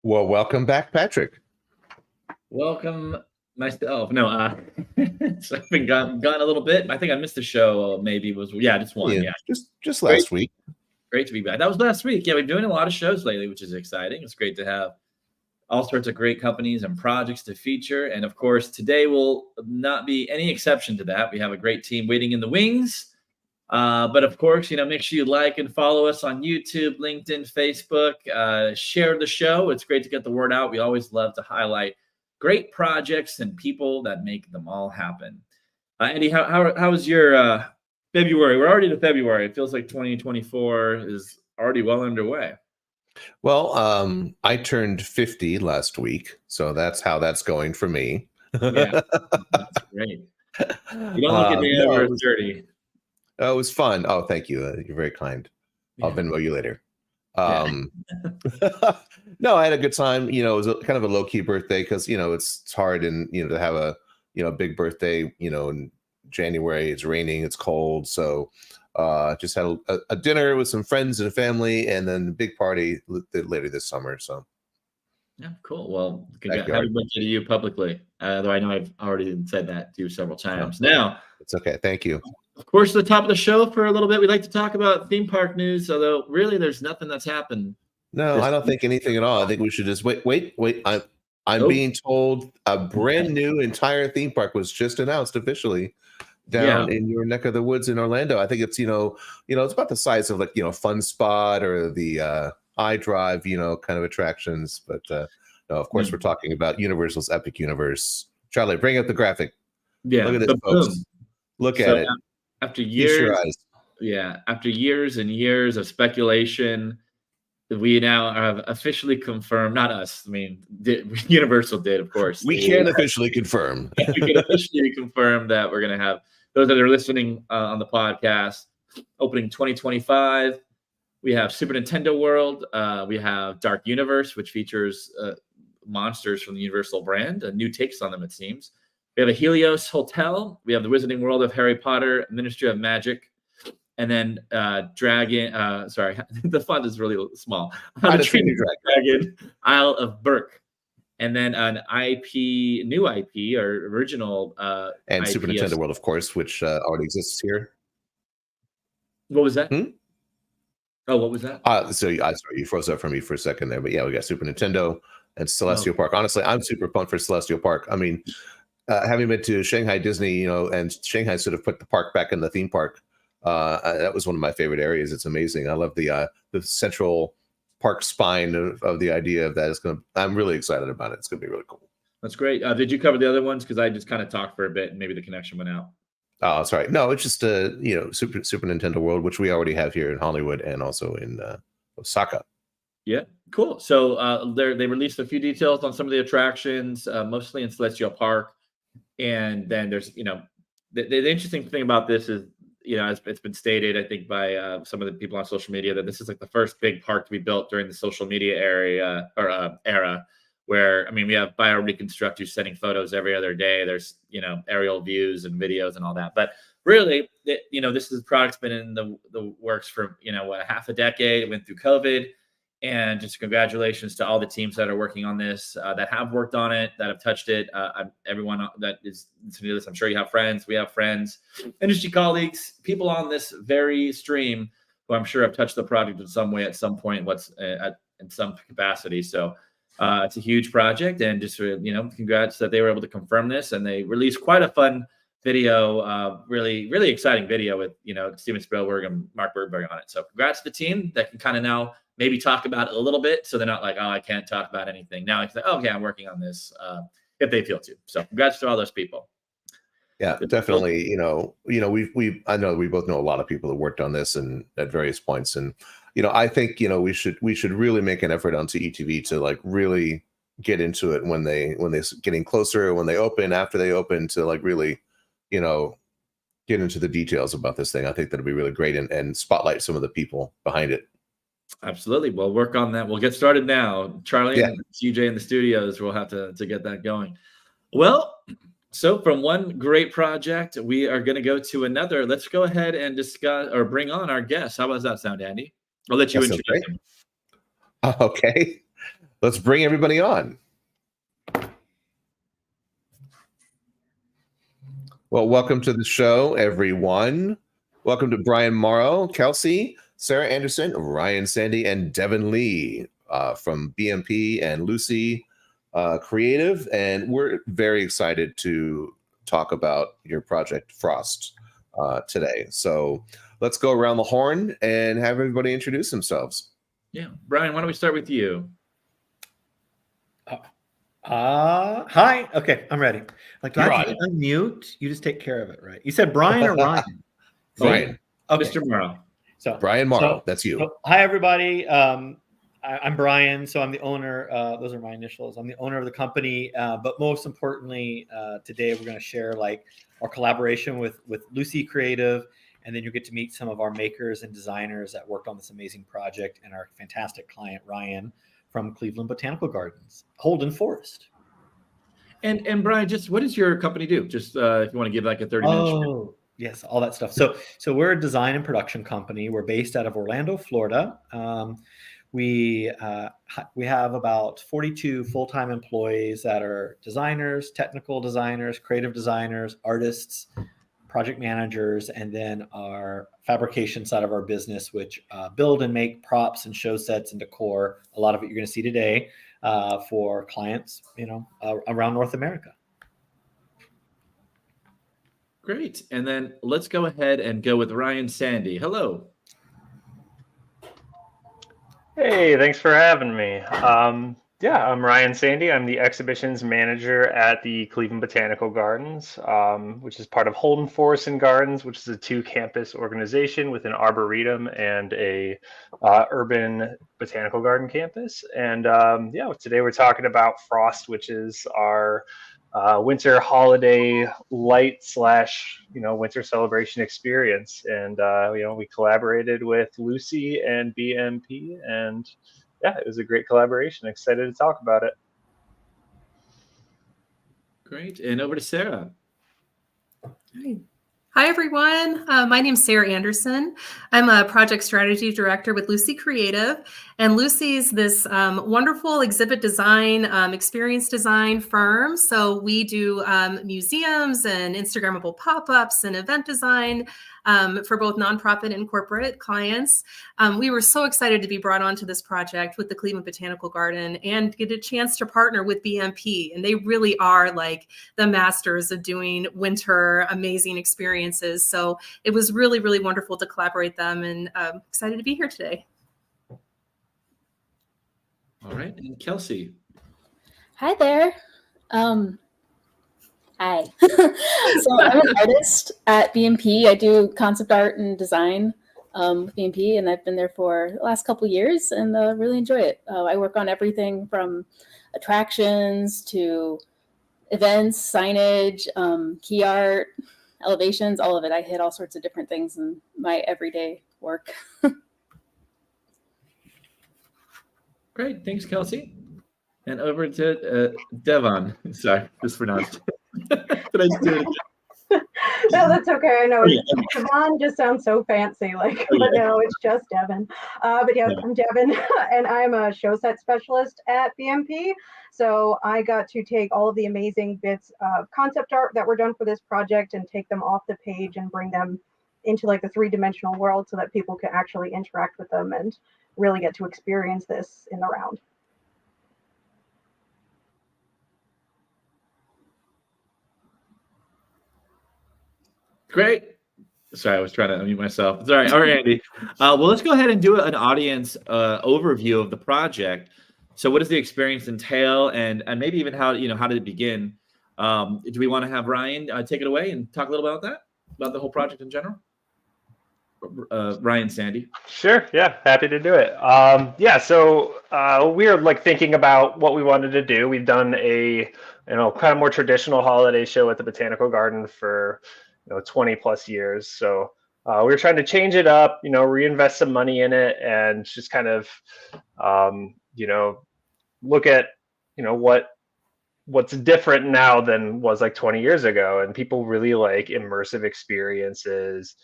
Well, welcome back, Patrick. Welcome myself. No, so I've been gone a little bit. I think I missed the show. Maybe it was just one. Yeah, Yeah, just great, last week. great to be back. That was last week. Yeah, we've been doing a lot of shows lately, which is exciting. It's great to have all sorts of great companies and projects to feature. And of course, today will not be any exception to that. We have a great team waiting in the wings. But of course, make sure you like and follow us on YouTube, LinkedIn, Facebook. Share the show. It's great to get the word out. We always love to highlight great projects and people that make them all happen. Andy, how was your February? We're already to February. It feels like 2024 is already well underway. Well, I turned 50 last week, so that's how that's going for me. Yeah, that's great. You don't look a day over 30. It was fun. Oh, thank you. You're very kind. I'll Venmo you later. No, I had a good time. It was kind of a low key birthday because it's hard and to have a big birthday. In January, it's raining, it's cold, so just had a dinner with some friends and family, and then a big party later this summer. So yeah, cool. Well, happy birthday to you publicly. Though I know I've already said that to you several times. Now it's okay. Thank you. Of course, the top of the show for a little bit, we like to talk about theme park news, although really there's nothing that's happened. No, I don't think anything at all. I think we should just wait. I'm being told a brand new entire theme park was just announced officially down in your neck of the woods in Orlando. I think it's, it's about the size of Fun Spot or the iDrive, kind of attractions. But no, of course, we're talking about Universal's Epic Universe. Charlie, bring up the graphic. Yeah. Look at this, folks. Look at it. After years, after years and years of speculation, we now have officially confirmed, not us, I mean, Universal did, of course. We can officially confirm. We can officially confirm that we're going to have those that are listening on the podcast opening 2025. We have Super Nintendo World. We have Dark Universe, which features monsters from the Universal brand, new takes on them, it seems. We have a Helios Hotel. We have the Wizarding World of Harry Potter, Ministry of Magic, and then Dragon. Sorry, the font is really small. Dragon, Isle of Berk, and then an new IP or original and IP Super Nintendo World, of course, which already exists here. What was that? Oh, what was that? Sorry, you froze up for me for a second there, but yeah, we got Super Nintendo and Celestial Park. Honestly, I'm super pumped for Celestial Park. I mean, having been to Shanghai Disney, and Shanghai sort of put the park back in the theme park. That was one of my favorite areas. It's amazing. I love the central park spine of the idea of that. I'm really excited about it. It's going to be really cool. That's great. Did you cover the other ones? Because I just kind of talked for a bit and maybe the connection went out. Oh, sorry. No, it's just Super Nintendo World, which we already have here in Hollywood and also in Osaka. Yeah, cool. So they released a few details on some of the attractions, mostly in Celestial Park. And then there's, the interesting thing about this is, it's been stated, I think, by some of the people on social media that this is like the first big park to be built during the social media era, where, I mean, we have bioreconstruct who's sending photos every other day. There's, aerial views and videos and all that. But really, this product's been in the works for, half a decade. It went through COVID. And just congratulations to all the teams that are working on this, that have worked on it, that have touched it. Everyone that is listening to this, I'm sure you have friends. We have friends, industry colleagues, people on this very stream who I'm sure have touched the project in some way at some point, in some capacity. So it's a huge project, and just congrats that they were able to confirm this. And they released quite a fun video, really, really exciting video with Steven Spielberg and Mark Wahlberg on it. So congrats to the team that can kind of now maybe talk about it a little bit, so they're not like, oh, I can't talk about anything. Now it's like, okay, I'm working on this, if they feel to. So congrats to all those people. Yeah, definitely. I know we both know a lot of people that worked on this and at various points. And, I think, we should really make an effort on CETV to like really get into it when they're getting closer, when they open, after they open, to like really, get into the details about this thing. I think that'd be really great and spotlight some of the people behind it. Absolutely. We'll work on that. We'll get started now. Charlie and CJ in the studios, we'll have to get that going. Well, so from one great project, we are going to go to another. Let's go ahead and discuss or bring on our guest. How does that sound, Andy? I'll let you introduce him. Okay. let's bring everybody on. Well, welcome to the show, everyone. Welcome to Brian Morrow, Kelsey, Sarah Anderson, Ryan Sandy, and Devon Lee from BMP and Luci Creative. And we're very excited to talk about your project, Frost, today. So let's go around the horn and have everybody introduce themselves. Yeah. Brian, why don't we start with you? Hi. Okay, I'm ready. Like, do I have to unmute? You just take care of it, right? You said Brian or Ryan? Brian. Okay. Mr. Morrow. So Brian Morrow, that's you. Hi, everybody. I'm Brian. So I'm the owner. Those are my initials. I'm the owner of the company. But most importantly, today we're going to share like our collaboration with Luci Creative, and then you'll get to meet some of our makers and designers that worked on this amazing project, and our fantastic client Ryan from Cleveland Botanical Gardens, Holden Forest. And Brian, just what does your company do? Just if you want to give like a 30-minute Oh, yes, all that stuff. So we're a design and production company. We're based out of Orlando, Florida. We have about 42 full-time employees that are designers, technical designers, creative designers, artists, project managers, and then our fabrication side of our business, which build and make props and show sets and decor. A lot of it you're going to see today for clients, around North America. Great. And then let's go ahead and go with Ryan Sandy. Hello. Hey, thanks for having me. Yeah, I'm Ryan Sandy. I'm the exhibitions manager at the Cleveland Botanical Gardens, which is part of Holden Forest and Gardens, which is a 2-campus organization with an arboretum and a urban botanical garden campus. And yeah, today we're talking about Frost, which is our winter holiday light / winter celebration experience. And we collaborated with Luci and BMP, and yeah, it was a great collaboration. Excited to talk about it. Great. And over to Sarah. Hi, everyone. My name is Sarah Anderson. I'm a project strategy director with Luci Creative. And Luci is this wonderful exhibit design, experience design firm. So we do museums and Instagrammable pop-ups and event design for both nonprofit and corporate clients. We were so excited to be brought onto this project with the Cleveland Botanical Garden and get a chance to partner with BMP. And they really are like the masters of doing winter amazing experiences. So it was really, really wonderful to collaborate with them, and excited to be here today. All right. And Kelsey. Hi there. Hi. So I'm an artist at BMP. I do concept art and design with BMP, and I've been there for the last couple of years and really enjoy it. I work on everything from attractions to events, signage, key art, elevations, all of it. I hit all sorts of different things in my everyday work. Great. Thanks, Kelsey. And over to Devon. Sorry, just pronounced. Did I just do it again? No, that's okay. I know Devon just sounds so fancy, but no, it's just Devon. But yeah, I'm Devon, and I'm a show set specialist at BMP. So I got to take all of the amazing bits of concept art that were done for this project and take them off the page and bring them into like the 3-dimensional world so that people can actually interact with them and really get to experience this in the round. Great. Sorry, I was trying to unmute myself. Sorry. All right, Andy. Well, let's go ahead and do an audience overview of the project. So what does the experience entail, and maybe even how did it begin? Do we want to have Ryan take it away and talk a little about the whole project in general? Ryan Sandy. Sure. Yeah, happy to do it. Yeah, so we are like thinking about what we wanted to do. We've done a kind of more traditional holiday show at the Botanical Garden for 20 plus years. So we were trying to change it up, reinvest some money in it, and just kind of look at what's different now than was like 20 years ago. And people really like immersive experiences.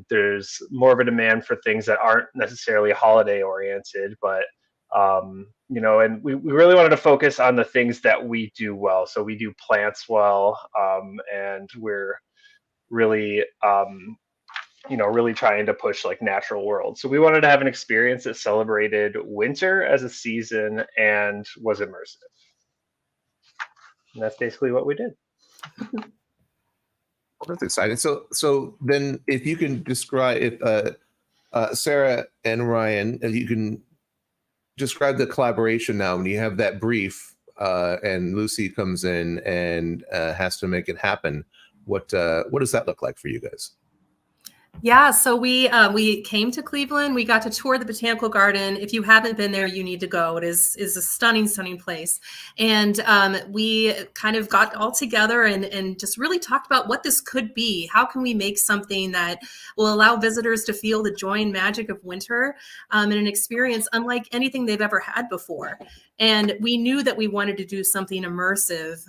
There's more of a demand for things that aren't necessarily holiday oriented, but You know, and we really wanted to focus on the things that we do well. So we do plants well, and we're really, you know, really trying to push like natural world. So we wanted to have an experience that celebrated winter as a season and was immersive. And that's basically what we did. Well, that's exciting. So then, if you can describe, if Sarah and Ryan, if you can describe the collaboration now when you have that brief, and Luci comes in and has to make it happen. What does that look like for you guys? Yeah, so we came to Cleveland. We got to tour the Botanical Garden. If you haven't been there, you need to go. It is a stunning, stunning place. And we kind of got all together and just really talked about what this could be. How can we make something that will allow visitors to feel the joy and magic of winter and an experience unlike anything they've ever had before? And we knew that we wanted to do something immersive.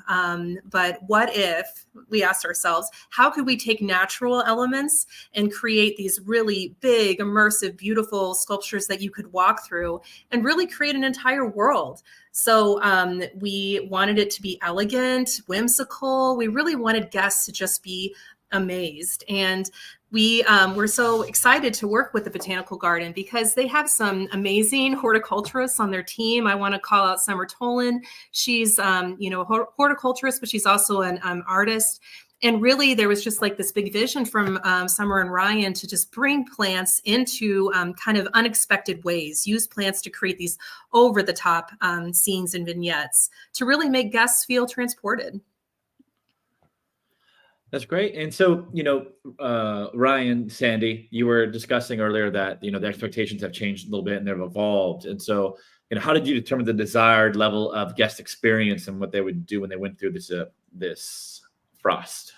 But what if, we asked ourselves, how could we take natural elements and create these really big, immersive, beautiful sculptures that you could walk through and really create an entire world? So we wanted it to be elegant, whimsical. We really wanted guests to just be amazed. And we were so excited to work with the Botanical Garden because they have some amazing horticulturists on their team. I want to call out Summer Tolan. She's, you know, a horticulturist, but she's also an artist. And really, there was just like this big vision from Summer and Ryan to just bring plants into kind of unexpected ways, use plants to create these over-the-top scenes and vignettes to really make guests feel transported. That's great. And so, you know, Ryan, Sandy, you were discussing earlier that, you know, the expectations have changed a little bit and they've evolved. And so, you know, how did you determine the desired level of guest experience and what they would do when they went through this frost?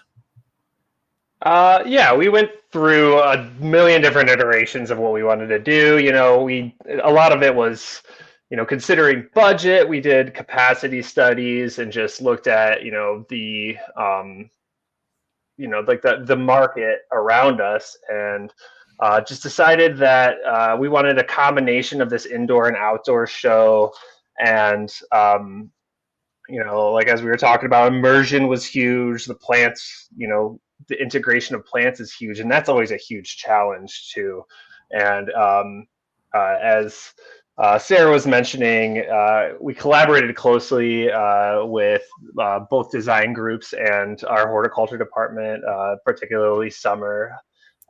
Yeah, we went through a million different iterations of what we wanted to do. You know, a lot of it was, you know, considering budget. We did capacity studies and just looked at, you know, the you know, like the market around us, and just decided that we wanted a combination of this indoor and outdoor show. And you know, like as we were talking about, immersion was huge. The plants, you know, the integration of plants is huge, and that's always a huge challenge too. And as Sarah was mentioning, we collaborated closely with both design groups and our horticulture department, particularly Summer.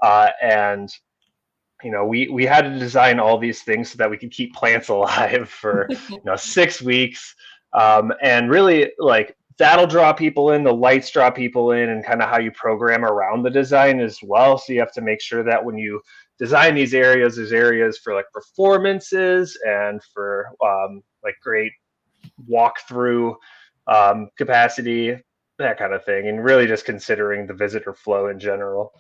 And you know, we had to design all these things so that we could keep plants alive for 6 weeks, and really like that'll draw people in. The lights draw people in, and kind of how you program around the design as well. So you have to make sure that when you design these areas, there's areas for like performances and for like great walkthrough capacity, that kind of thing, and really just considering the visitor flow in general.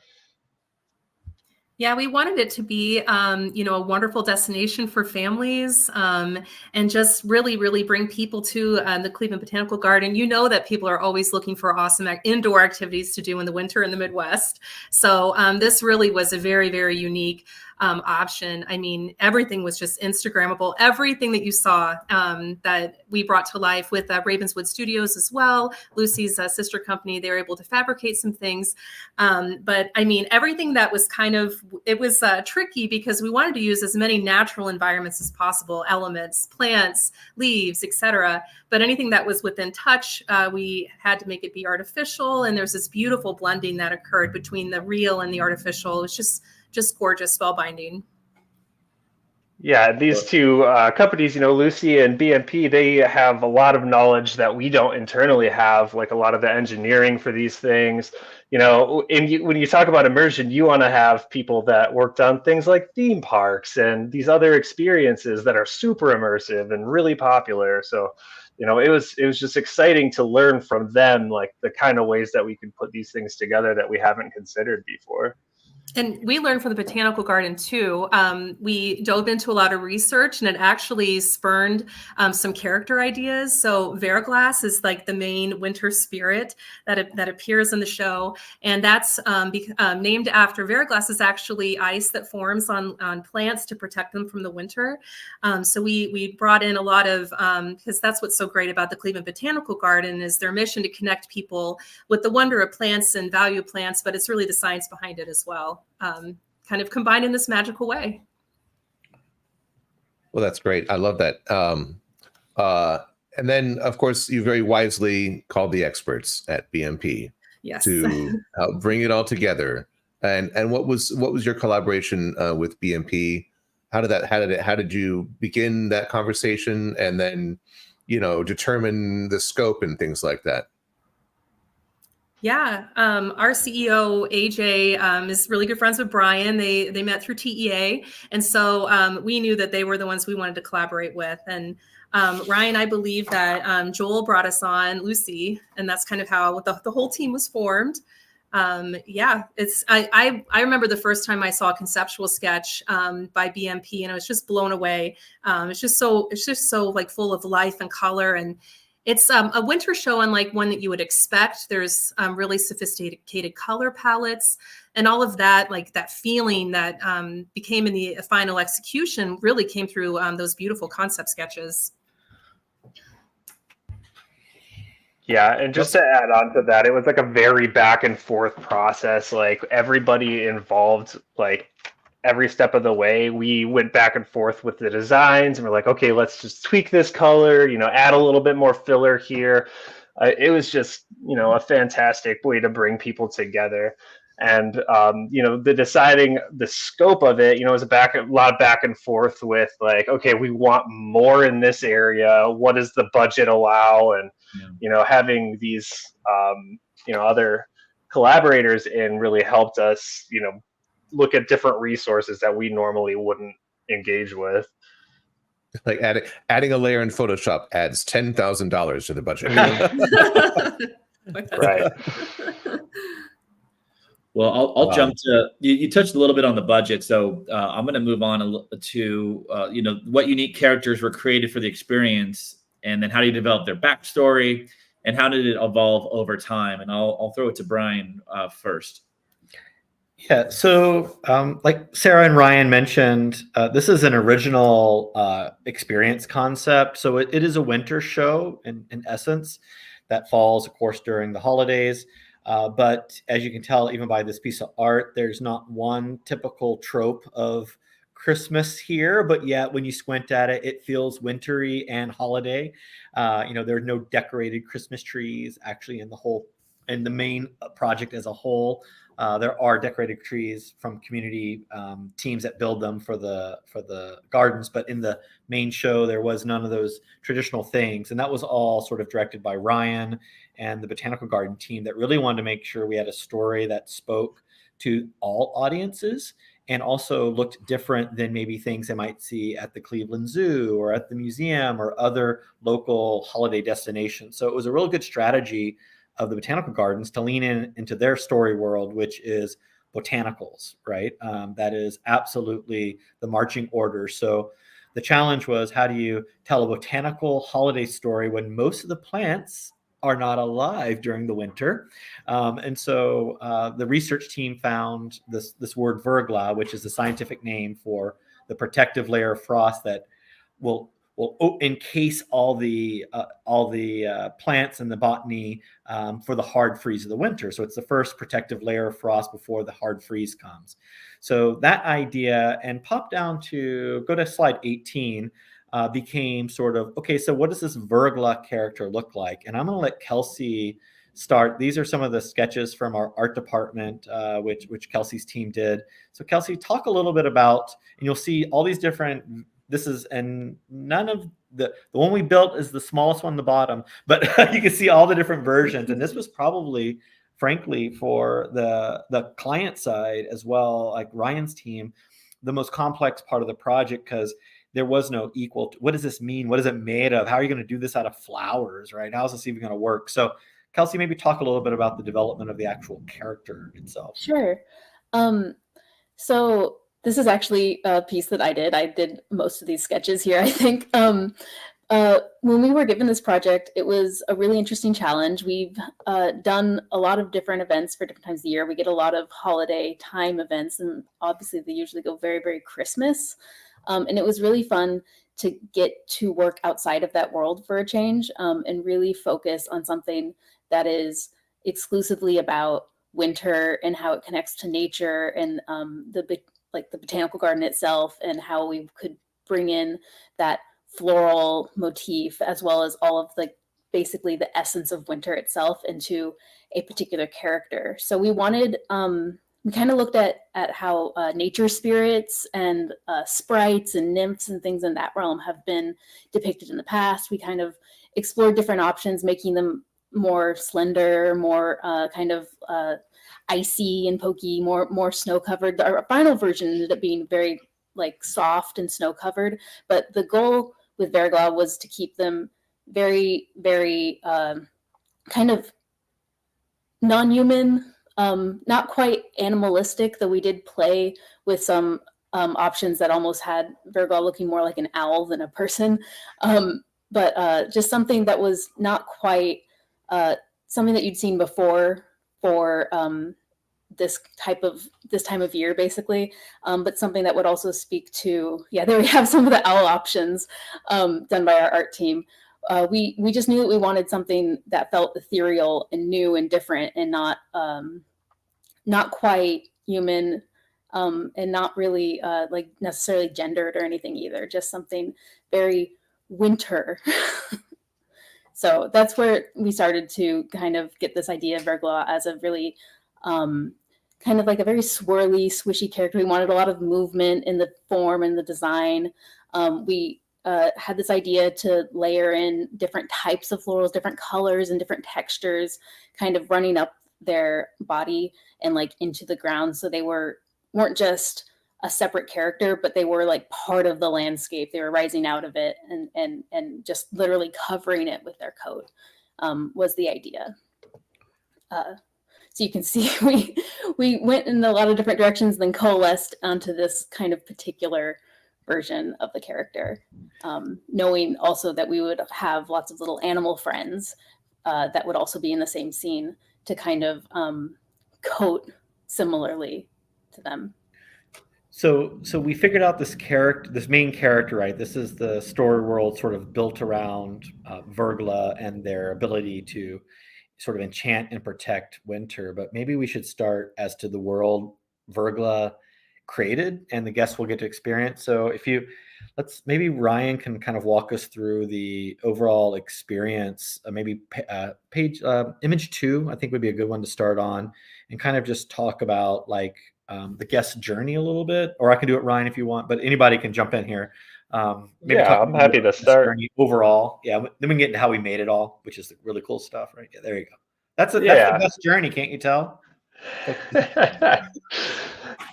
Yeah, we wanted it to be, you know, a wonderful destination for families, and just really, really bring people to the Cleveland Botanical Garden. You know that people are always looking for awesome indoor activities to do in the winter in the Midwest. So this really was a very, very unique option. I mean, everything was just Instagrammable. Everything that you saw that we brought to life with Ravenswood Studios as well, Luci's sister company, they were able to fabricate some things. But I mean, everything that was kind of, it was tricky because we wanted to use as many natural environments as possible, elements, plants, leaves, etc. But anything that was within touch, we had to make it be artificial. And there's this beautiful blending that occurred between the real and the artificial. It's just gorgeous, spellbinding. Yeah, these two companies, you know, Luci and BMP, they have a lot of knowledge that we don't internally have, like a lot of the engineering for these things. You know, and when you talk about immersion, you want to have people that worked on things like theme parks and these other experiences that are super immersive and really popular. So, you know, it was just exciting to learn from them, like the kind of ways that we could put these things together that we haven't considered before. And we learned from the botanical garden too. We dove into a lot of research, and it actually spurned some character ideas. So Verglass is like the main winter spirit that appears in the show, and that's named after Verglass is actually ice that forms on plants to protect them from the winter. So we brought in a lot of because that's what's so great about the Cleveland Botanical Garden is their mission to connect people with the wonder of plants and value of plants, but it's really the science behind it as well. Kind of combined in this magical way. Well, that's great. I love that. And then, of course, you very wisely called the experts at BMP Yes. to help bring it all together. And what was your collaboration with BMP? How did you begin that conversation, and then, determine the scope and things like that? Yeah, our CEO AJ is really good friends with Brian. They met through TEA, and so we knew that they were the ones we wanted to collaborate with. And Ryan, I believe that Joel brought us on Luci, and that's kind of how the whole team was formed. Yeah, I remember the first time I saw a conceptual sketch by BMP, and I was just blown away. It's just so like full of life and color, and it's a winter show unlike one that you would expect. There's really sophisticated color palettes, and all of that, like that feeling that became in the final execution really came through those beautiful concept sketches. Yeah, and just to add on to that, it was like a very back and forth process. Like everybody involved, like every step of the way, we went back and forth with the designs, and we're like, okay, let's just tweak this color, add a little bit more filler here. It was just, a fantastic way to bring people together. And, the deciding the scope of it, was a lot of back and forth with like, okay, we want more in this area. What does the budget allow? And, having these, other collaborators in really helped us, look at different resources that we normally wouldn't engage with. Like adding a layer in Photoshop adds $10,000 to the budget. Right. Well, I'll jump to you touched a little bit on the budget, so I'm going to move on to what unique characters were created for the experience, and then how do you develop their backstory, and how did it evolve over time? And I'll throw it to Brian first. Yeah, so like Sarah and Ryan mentioned, this is an original experience concept. So it is a winter show in essence that falls, of course, during the holidays. But as you can tell, even by this piece of art, there's not one typical trope of Christmas here, but yet when you squint at it, it feels wintry and holiday. There are no decorated Christmas trees actually in the main project as a whole. There are decorated trees from community teams that build them for the gardens, but in the main show, there was none of those traditional things. And that was all sort of directed by Ryan and the Botanical Garden team that really wanted to make sure we had a story that spoke to all audiences and also looked different than maybe things they might see at the Cleveland Zoo or at the museum or other local holiday destinations. So it was a real good strategy of the Botanical Gardens to lean into their story world, which is botanicals, right? That is absolutely the marching order. So the challenge was, how do you tell a botanical holiday story when most of the plants are not alive during the winter? And so the research team found this word verglas, which is the scientific name for the protective layer of frost that will encase all the plants and the botany for the hard freeze of the winter. So it's the first protective layer of frost before the hard freeze comes. So that idea, and pop down to, go to slide 18, became sort of, okay, so what does this verglas character look like? And I'm going to let Kelsey start. These are some of the sketches from our art department, which Kelsey's team did. So Kelsey, talk a little bit about, and you'll see all these different, and none of the one we built is the smallest one on the bottom, but you can see all the different versions. And this was probably, frankly, for the client side as well, like Ryan's team, the most complex part of the project, because there was no equal. What does this mean? What is it made of? How are you going to do this out of flowers, right? How is this even going to work? So Kelsey, maybe talk a little bit about the development of the actual character itself. Sure. So this is actually a piece that I did. I did most of these sketches here, I think. When we were given this project, it was a really interesting challenge. We've done a lot of different events for different times of the year. We get a lot of holiday time events, and obviously they usually go very, very Christmas. And it was really fun to get to work outside of that world for a change, and really focus on something that is exclusively about winter and how it connects to nature, and the botanical garden itself, and how we could bring in that floral motif as well as all of basically the essence of winter itself into a particular character. So we wanted we kind of looked at how nature spirits and sprites and nymphs and things in that realm have been depicted in the past. We kind of explored different options, making them more slender, more kind of icy and pokey, more snow covered. Our final version ended up being very soft and snow covered, but the goal with Vergla was to keep them very, very kind of non-human, not quite animalistic, though we did play with some options that almost had Vergla looking more like an owl than a person, but just something that was not quite something that you'd seen before for this time of year, basically, but something that would also speak to, there we have some of the owl options done by our art team. We just knew that we wanted something that felt ethereal and new and different, and not quite human, and not really necessarily gendered or anything either, just something very winter. So that's where we started to kind of get this idea of Vergla as a really kind of like a very swirly, swishy character. We wanted a lot of movement in the form and the design. We had this idea to layer in different types of florals, different colors and different textures, kind of running up their body and into the ground. So they weren't just a separate character, but they were part of the landscape. They were rising out of it and just literally covering it with their coat, was the idea. So you can see we went in a lot of different directions, then coalesced onto this kind of particular version of the character, knowing also that we would have lots of little animal friends that would also be in the same scene to kind of coat similarly to them. So we figured out this main character, right? This is the story world sort of built around Vergla and their ability to sort of enchant and protect winter. But maybe we should start as to the world Vergla created and the guests will get to experience. So maybe Ryan can kind of walk us through the overall experience. Maybe image 2, I think would be a good one to start on, and kind of just talk about the guest journey a little bit. Or I can do it, Ryan, if you want, but anybody can jump in here. I'm happy to start. Overall, then we can get into how we made it all, which is the really cool stuff, right? Yeah, there you go. That's the best journey, can't you tell?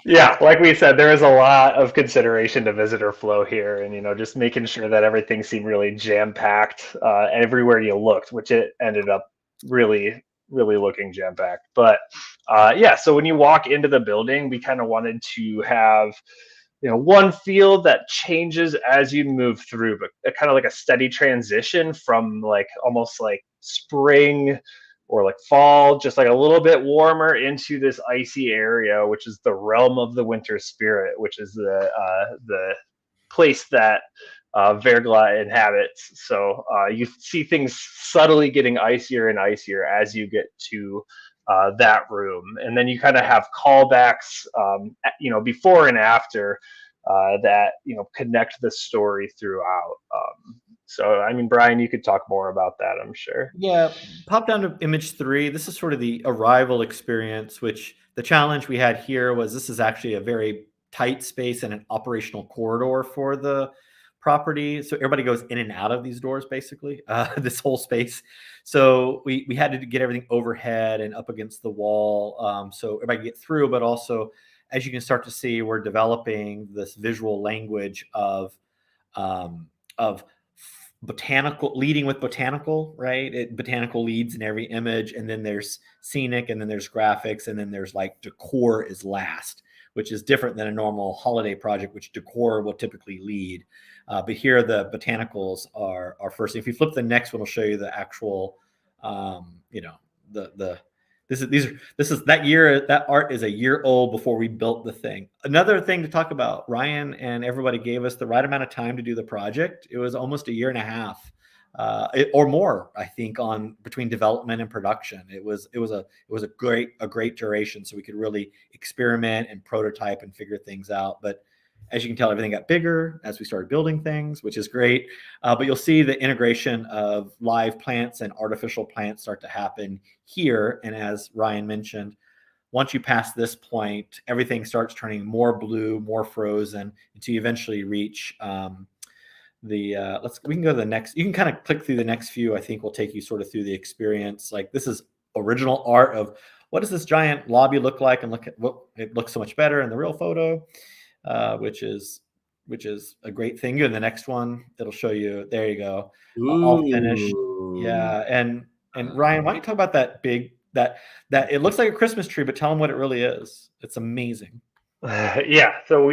Yeah, like we said, there is a lot of consideration to visitor flow here, and just making sure that everything seemed really jam-packed everywhere you looked, which it ended up really, really looking jam-packed. But so when you walk into the building, we kind of wanted to have one field that changes as you move through, but kind of like a steady transition from almost like spring or fall, just a little bit warmer, into this icy area, which is the realm of the winter spirit, which is the place that Vergla inhabits. So you see things subtly getting icier and icier as you get to that room, and then you kind of have callbacks, before and after that connect the story throughout. So I mean, Brian, you could talk more about that, I'm sure. Yeah, pop down to image 3. This is sort of the arrival experience, which the challenge we had here was this is actually a very tight space and an operational corridor for the property. So everybody goes in and out of these doors, basically, this whole space. So we had to get everything overhead and up against the wall, so everybody can get through. But also, as you can start to see, we're developing this visual language of botanical, leading with botanical, right? Botanical leads in every image, and then there's scenic, and then there's graphics, and then there's decor is last, which is different than a normal holiday project, which decor will typically lead. But here the botanicals are first. If you flip the next one, I'll show you the actual, this is that year. That art is a year old before we built the thing. Another thing to talk about, Ryan and everybody gave us the right amount of time to do the project. It was almost a year and a half. Or more, I think, on between development and production. It was a great duration, so we could really experiment and prototype and figure things out. But as you can tell, everything got bigger as we started building things, which is great. But you'll see the integration of live plants and artificial plants start to happen here. And as Ryan mentioned, once you pass this point, everything starts turning more blue, more frozen, until you eventually reach we can go to the next. You can kind of click through the next few. I think will take you sort of through the experience. Like, this is original art of what does this giant lobby look like, and look at what it looks so much better in the real photo, which is a great thing. In the next one, it'll show you. There you go, all finished. Yeah, and Ryan, why don't you talk about that big that it looks like a Christmas tree, but tell them what it really is. It's amazing. Yeah, so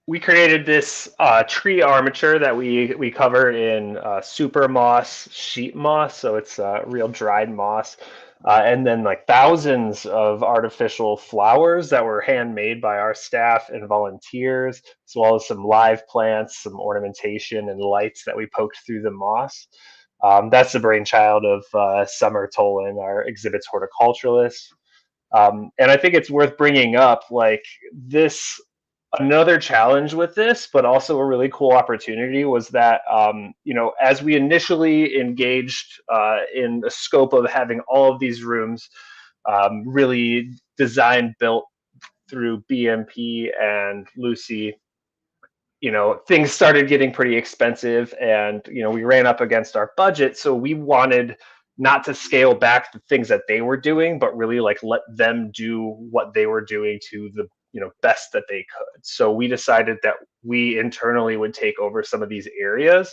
we created this tree armature that we cover in super moss, sheet moss, so it's real dried moss, and then like thousands of artificial flowers that were handmade by our staff and volunteers, as well as some live plants, some ornamentation and lights that we poked through the moss. That's the brainchild of Summer Tolan, our exhibits horticulturalist. And I think it's worth bringing up, like, this. Another challenge with this, but also a really cool opportunity, was that, as we initially engaged in the scope of having all of these rooms really designed, built through BMP and Luci, things started getting pretty expensive, and, we ran up against our budget. So we wanted not to scale back the things that they were doing, but really like let them do what they were doing to the best that they could. So we decided that we internally would take over some of these areas,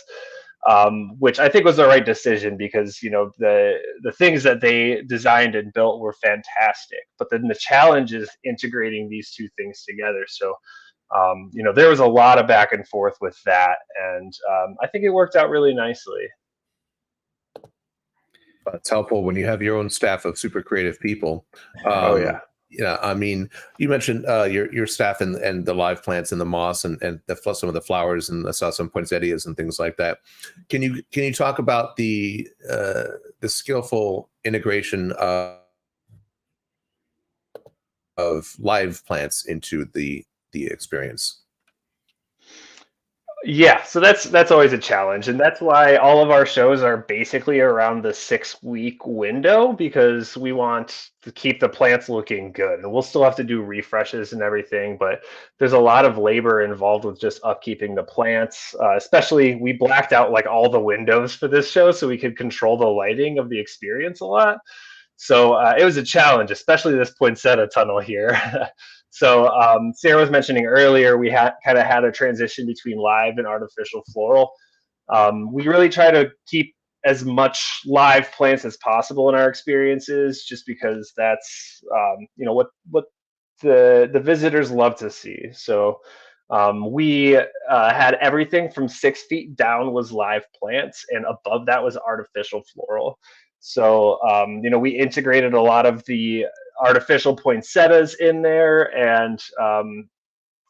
which I think was the right decision, because the things that they designed and built were fantastic. But then the challenge is integrating these two things together. So there was a lot of back and forth with that, and I think it worked out really nicely. It's helpful when you have your own staff of super creative people. Oh yeah. Yeah, I mean, you mentioned your staff and the live plants and the moss and some of the flowers, and I saw some poinsettias and things like that. Can you talk about the skillful integration of live plants into the experience? Yeah, so that's always a challenge, and that's why all of our shows are basically around the 6-week window, because we want to keep the plants looking good. And we'll still have to do refreshes and everything, but there's a lot of labor involved with just upkeeping the plants. Especially, we blacked out like all the windows for this show so we could control the lighting of the experience a lot. So it was a challenge, especially this poinsettia tunnel here. So Sarah was mentioning earlier, we had a transition between live and artificial floral. We really try to keep as much live plants as possible in our experiences, just because that's what the visitors love to see. So we had everything from 6 feet down was live plants, and above that was artificial floral. So we integrated a lot of the artificial poinsettias in there, and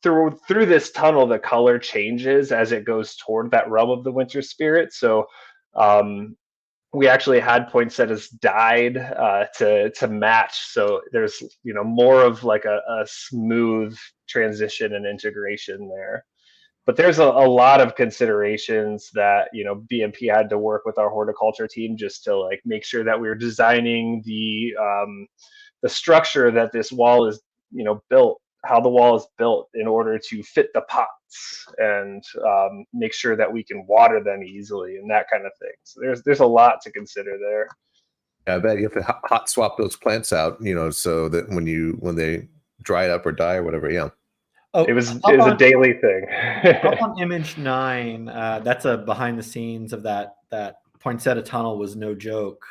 through this tunnel, the color changes as it goes toward that realm of the winter spirit. So we actually had poinsettias dyed to match. So there's more of like a smooth transition and integration there. But there's a lot of considerations that BMP had to work with our horticulture team just to like make sure that we were designing the structure that this wall is built, how the wall is built in order to fit the pots, and make sure that we can water them easily and that kind of thing. So there's a lot to consider there. Yeah, I bet you have to hot swap those plants out, so that when they dry up or die or whatever. Yeah. Oh, it was a daily thing. Up on image 9, that's a behind the scenes of that poinsettia tunnel was no joke.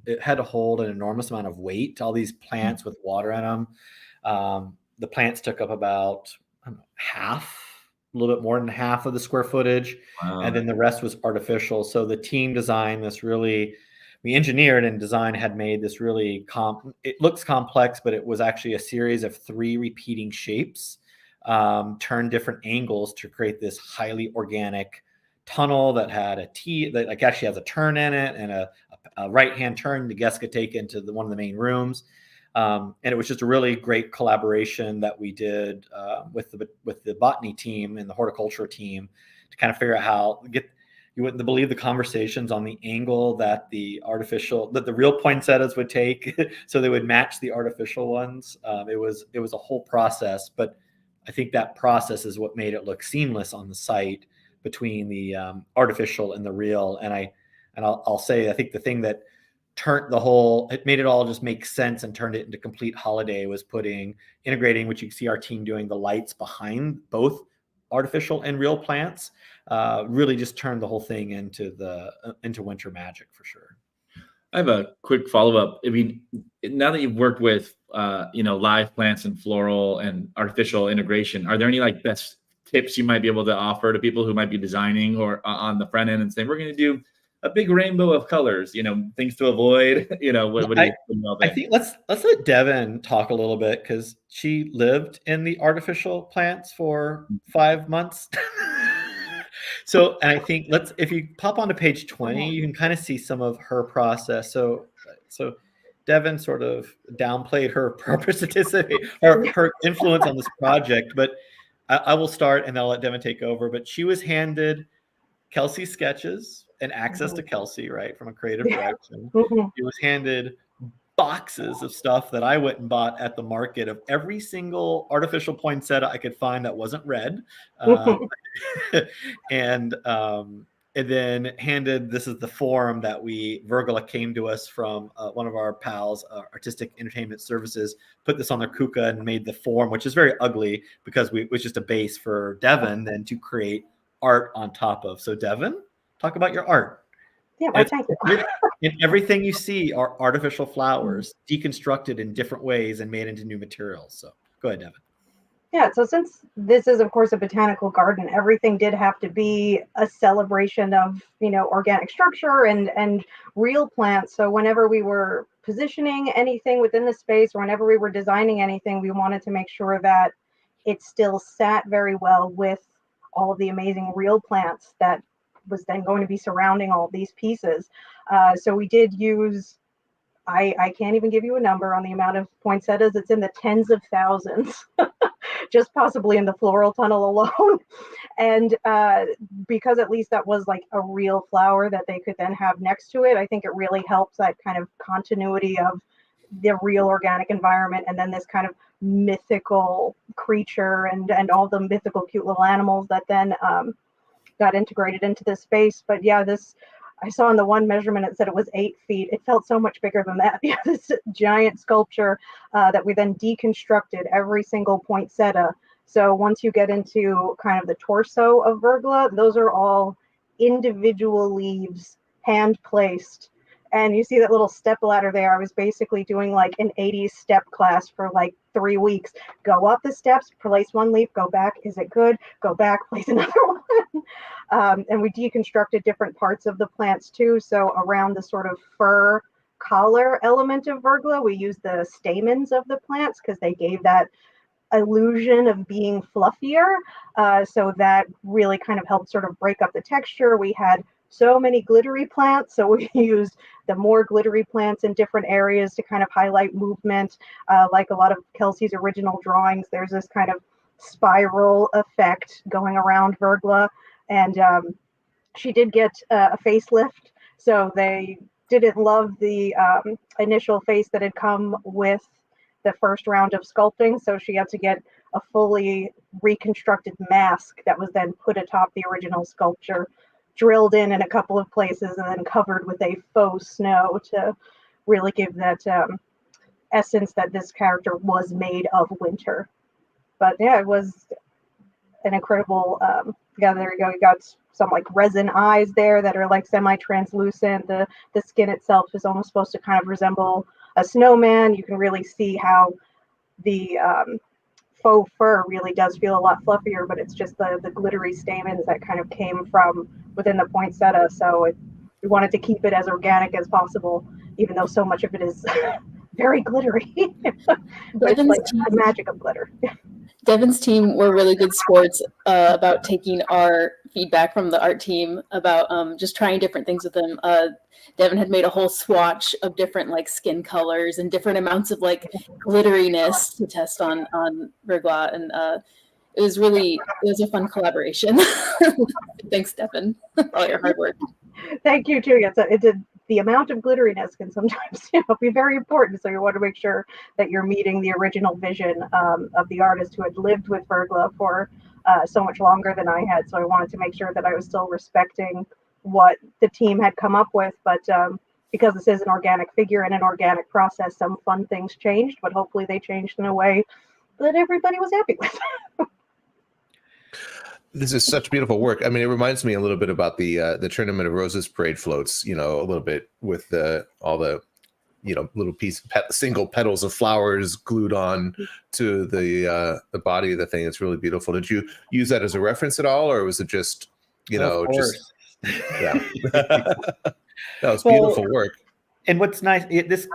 It had to hold an enormous amount of weight, all these plants with water in them. The plants took up about half, a little bit more than half of the square footage. Wow. And then the rest was artificial. So the team designed this really, we engineered and design had made this really, it looks complex, but it was actually a series of 3 repeating shapes, turned different angles to create this highly organic tunnel that had a T that like actually has a turn in it and a right-hand turn the guests could take into one of the main rooms. And it was just a really great collaboration that we did with the botany team and the horticulture team to kind of figure out how you wouldn't believe the conversations on the angle that the real poinsettias would take, so they would match the artificial ones. It was a whole process, but I think that process is what made it look seamless on the site between the artificial and the real. And I'll say I think the thing that it made it all just make sense and turned it into complete holiday was integrating, which you can see our team doing, the lights behind both artificial and real plants, really just turned the whole thing into winter magic for sure. I have a quick follow-up. I mean, now that you've worked with live plants and floral and artificial integration, are there any like best tips you might be able to offer to people who might be designing or on the front end and saying, we're going to do a big rainbow of colors, things to avoid, what do you I think let's let Devon talk a little bit, because she lived in the artificial plants for 5 months. So, and I think if you pop onto page 20, you can kind of see some of her process. So Devon sort of downplayed her participation or her influence on this project, but I will start and I'll let Devon take over. But she was handed Kelsey's sketches and access to Kelsey, right, from a creative direction. She was handed boxes of stuff that I went and bought at the market of every single artificial poinsettia I could find that wasn't red. And then this is the form that Virgula came to us from one of our pals, Artistic Entertainment Services, put this on their kuka and made the form, which is very ugly because it was just a base for Devon then to create art on top of. So Devon, talk about your art. Yeah, well, thank you. And everything you see are artificial flowers deconstructed in different ways and made into new materials. So go ahead, Devon. Yeah, so since this is, of course, a botanical garden, everything did have to be a celebration of, organic structure and real plants. So whenever we were positioning anything within the space or whenever we were designing anything, we wanted to make sure that it still sat very well with all of the amazing real plants that was then going to be surrounding all of these pieces. So we did use, I can't even give you a number on the amount of poinsettias. It's in the tens of thousands, just possibly in the floral tunnel alone. And because at least that was like a real flower that they could then have next to it, I think it really helps that kind of continuity of the real organic environment and then this kind of mythical creature and all the mythical cute little animals that then got integrated into this space. But yeah, I saw in the one measurement, it said it was 8 feet. It felt so much bigger than that. Yeah, this giant sculpture that we then deconstructed every single poinsettia. So once you get into kind of the torso of Virgula, those are all individual leaves, hand placed. And you see that little step ladder there. I was basically doing like an 80s step class for like 3 weeks. Go up the steps, place one leaf, go back. Is it good? Go back, place another one. And we deconstructed different parts of the plants too. So around the sort of fur collar element of Virgula, we used the stamens of the plants because they gave that illusion of being fluffier. So that really kind of helped sort of break up the texture. We had so many glittery plants, so we used the more glittery plants in different areas to kind of highlight movement. Like a lot of Kelsey's original drawings, there's this kind of spiral effect going around Virgula, and she did get a facelift, so they didn't love the initial face that had come with the first round of sculpting, so she had to get a fully reconstructed mask that was then put atop the original sculpture, drilled in a couple of places and then covered with a faux snow to really give that essence that this character was made of winter. But yeah, it was an incredible together. You got some like resin eyes there that are like semi-translucent. The skin itself is almost supposed to kind of resemble a snowman. You can really see how the faux fur really does feel a lot fluffier, but it's just the glittery stamens that kind of came from within the poinsettia. So we wanted to keep it as organic as possible, even though so much of it is very glittery. But it's like the magic of glitter. Devon's team were really good sports about taking our feedback from the art team about just trying different things with them. Devon had made a whole swatch of different like skin colors and different amounts of like glitteriness to test on Verglas, and it was a fun collaboration. Thanks, Devon, for all your hard work. Thank you too. The amount of glitteriness can sometimes be very important. So you want to make sure that you're meeting the original vision of the artist who had lived with Verglas for so much longer than I had. So I wanted to make sure that I was still respecting what the team had come up with. But because this is an organic figure and an organic process, some fun things changed, but hopefully they changed in a way that everybody was happy with. This is such beautiful work. I mean, it reminds me a little bit about the Tournament of Roses parade floats, a little bit with all the, little single petals of flowers glued on to the body of the thing. It's really beautiful. Did you use that as a reference at all, or was it just, yeah? That was beautiful work. And what's nice,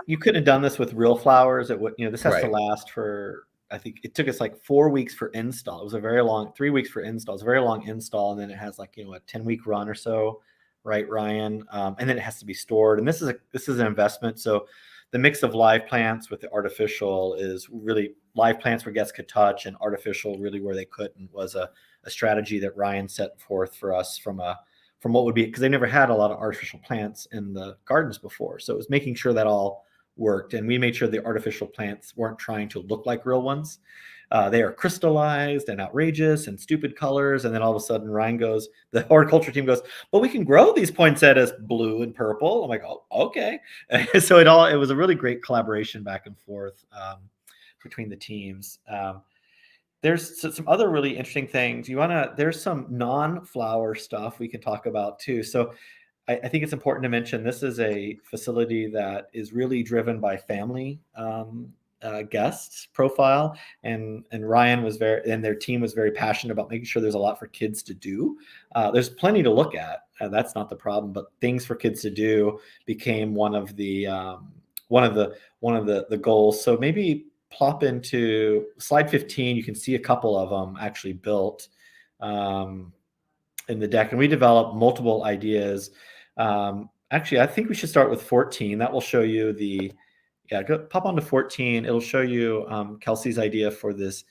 you couldn't have done this with real flowers. It would, this has to last for, I think it took us like 4 weeks for install. It was a very long, 3 weeks for install. It was a very long install. And then it has like, a 10-week run or so, right, Ryan? And then it has to be stored. And this is an investment. So the mix of live plants with the artificial is really live plants where guests could touch, and artificial really where they couldn't, was a strategy that Ryan set forth for us from what would be, because they never had a lot of artificial plants in the gardens before. So it was making sure that all worked, and we made sure the artificial plants weren't trying to look like real ones. They are crystallized and outrageous and stupid colors, and then all of a sudden the horticulture team goes, but we can grow these poinsettias blue and purple. I'm like, oh, okay. So it was a really great collaboration back and forth between the teams. There's some other really interesting things. There's some non-flower stuff we can talk about too. So I think it's important to mention this is a facility that is really driven by family guests profile, and Ryan and their team was very passionate about making sure there's a lot for kids to do. There's plenty to look at. That's not the problem, but things for kids to do became one of the goals. So maybe plop into slide 15. You can see a couple of them actually built in the deck, and we developed multiple ideas. Actually, I think we should start with 14. That will show you pop onto 14. It'll show you Kelsey's idea for this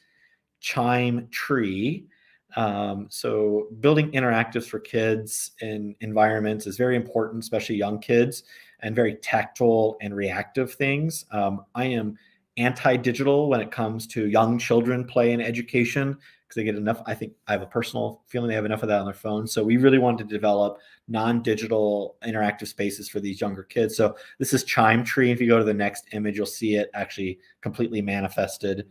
chime tree. So building interactives for kids in environments is very important, especially young kids, and very tactile and reactive things. I am anti-digital when it comes to young children play and education, because they get enough. I think I have a personal feeling they have enough of that on their phone. So we really wanted to develop non-digital interactive spaces for these younger kids. So this is Chime Tree. If you go to the next image, you'll see it actually completely manifested.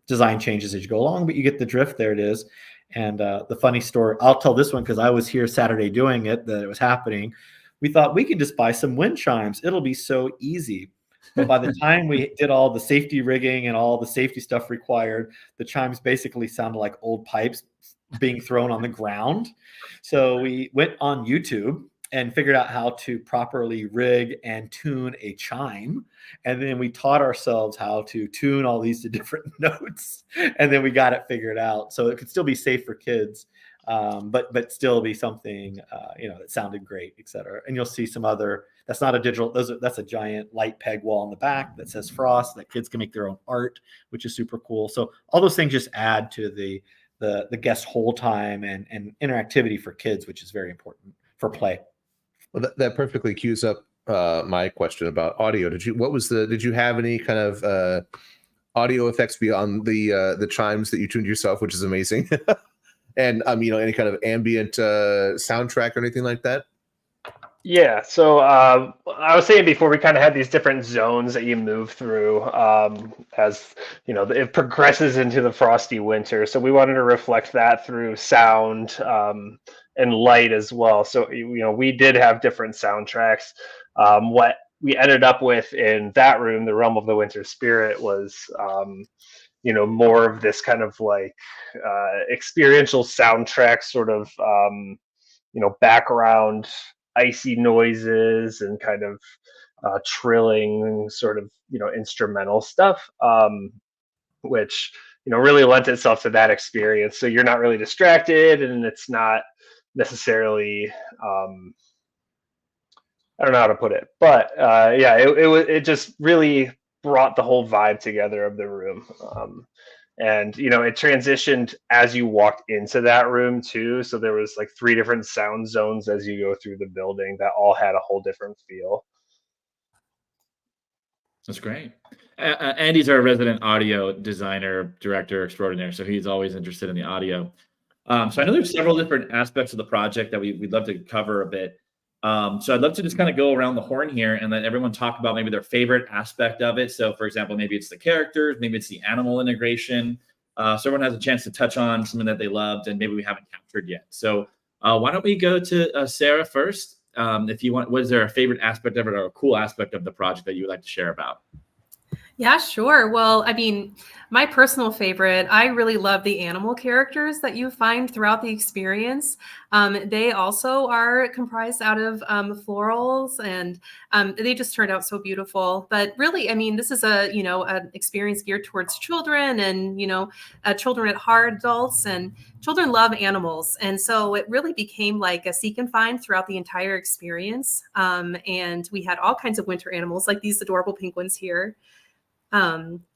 Design changes as you go along, but you get the drift. There it is. And the funny story, I'll tell this one because I was here Saturday doing it, that it was happening. We thought we could just buy some wind chimes. It'll be so easy. But by the time we did all the safety rigging and all the safety stuff required, the chimes basically sounded like old pipes being thrown on the ground. So we went on YouTube and figured out how to properly rig and tune a chime. And then we taught ourselves how to tune all these to different notes. And then we got it figured out. So it could still be safe for kids, but still be something, that sounded great, et cetera. And you'll see some other, that's not a digital, that's a giant light peg wall in the back that says Frost, that kids can make their own art, which is super cool. So all those things just add to the guest whole time and interactivity for kids, which is very important for play. Well, that perfectly cues up my question about audio. Did you have any kind of audio effects beyond the chimes that you tuned yourself, which is amazing? And any kind of ambient soundtrack or anything like that? Yeah, so I was saying before, we kind of had these different zones that you move through as it progresses into the frosty winter. So we wanted to reflect that through sound and light as well. So we did have different soundtracks. What we ended up with in that room, the Realm of the Winter Spirit, was more of this kind of like experiential soundtrack sort of. Background icy noises and kind of trilling sort of instrumental stuff, which really lent itself to that experience. So you're not really distracted, and it's not necessarily I don't know how to put it, but yeah, it just really brought the whole vibe together of the room. And it transitioned as you walked into that room too. So there was like 3 different sound zones as you go through the building that all had a whole different feel. That's great. Andy's our resident audio designer, director extraordinaire, so he's always interested in the audio. So I know there's several different aspects of the project that we'd love to cover a bit. So I'd love to just kind of go around the horn here and let everyone talk about maybe their favorite aspect of it. So for example, maybe it's the characters, maybe it's the animal integration. So everyone has a chance to touch on something that they loved and maybe we haven't captured yet. So why don't we go to Sarah first? If you want, was there a favorite aspect of it or a cool aspect of the project that you would like to share about? Yeah, sure. Well, I mean, my personal favorite, I really love the animal characters that you find throughout the experience. They also are comprised out of florals, and they just turned out so beautiful. But really, I mean, this is an experience geared towards children and, children at heart, adults, and children love animals. And so it really became like a seek and find throughout the entire experience. And we had all kinds of winter animals like these adorable penguins here.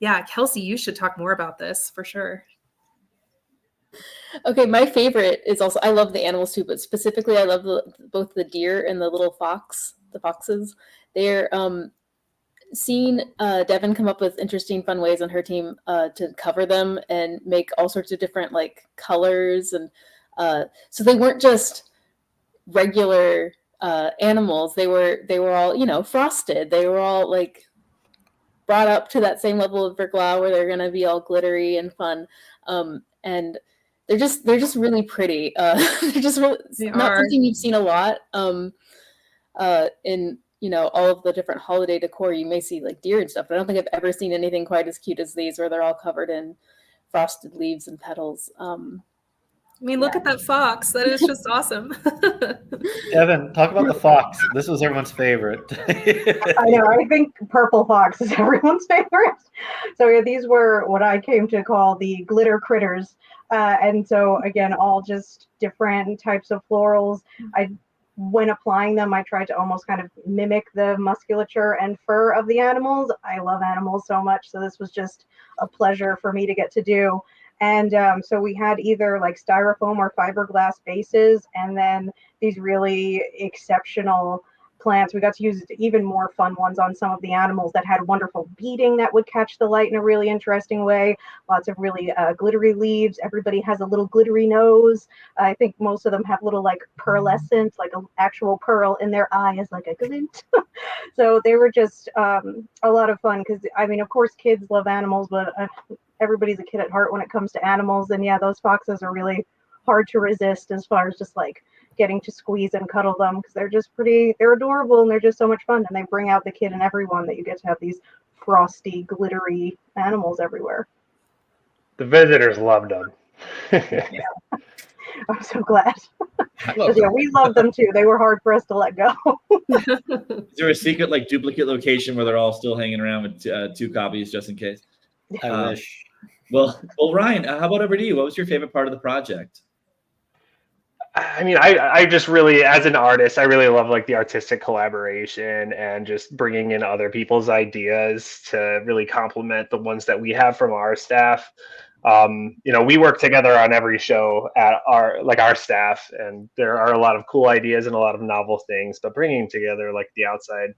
Yeah, Kelsey, you should talk more about this for sure. Okay, my favorite is also, I love the animals too, but specifically I love both the deer and the little foxes. They're seeing Devon come up with interesting, fun ways on her team to cover them and make all sorts of different like colors. And so they weren't just regular animals. They were all, frosted. They were all like brought up to that same level of verglas where they're going to be all glittery and fun. And they're just really pretty. They're just really, not something you've seen a lot in, all of the different holiday decor. You may see like deer and stuff, but I don't think I've ever seen anything quite as cute as these where they're all covered in frosted leaves and petals. I mean, look at that fox. That is just awesome. Devon, talk about the fox. This was everyone's favorite. I know. I think purple fox is everyone's favorite. So yeah, these were what I came to call the glitter critters. And so again, all just different types of florals. When applying them, I tried to almost kind of mimic the musculature and fur of the animals. I love animals so much. So this was just a pleasure for me to get to do. And so we had either like styrofoam or fiberglass bases, and then these really exceptional plants. We got to use even more fun ones on some of the animals that had wonderful beading that would catch the light in a really interesting way. Lots of really glittery leaves. Everybody has a little glittery nose. I think most of them have little like pearlescent, like an actual pearl in their eye as like a glint. So they were just a lot of fun because, I mean, of course, kids love animals, but everybody's a kid at heart when it comes to animals. And yeah, those foxes are really hard to resist as far as just like getting to squeeze and cuddle them because they're adorable and they're just so much fun. And they bring out the kid in everyone that you get to have these frosty, glittery animals everywhere. The visitors loved them. Yeah. I'm so glad. Yeah, we love them too. They were hard for us to let go. Is there a secret like duplicate location where they're all still hanging around with 2 copies just in case? I wish. Well, Ryan, how about over to you? What was your favorite part of the project? I mean, I just really, as an artist, I really love like the artistic collaboration and just bringing in other people's ideas to really complement the ones that we have from our staff. We work together on every show at our staff, and there are a lot of cool ideas and a lot of novel things, but bringing together like the outside,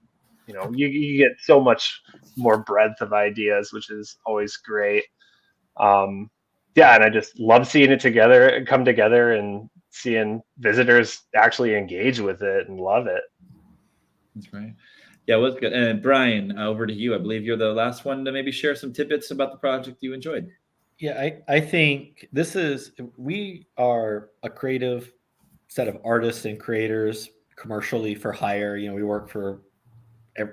you get so much more breadth of ideas, which is always great. Yeah, and I just love seeing it together and come together and seeing visitors actually engage with it and love it. That's great. Yeah, well, good. And Brian, over to you. I believe you're the last one to maybe share some tidbits about the project you enjoyed. Yeah, I think we are a creative set of artists and creators commercially for hire. We work for a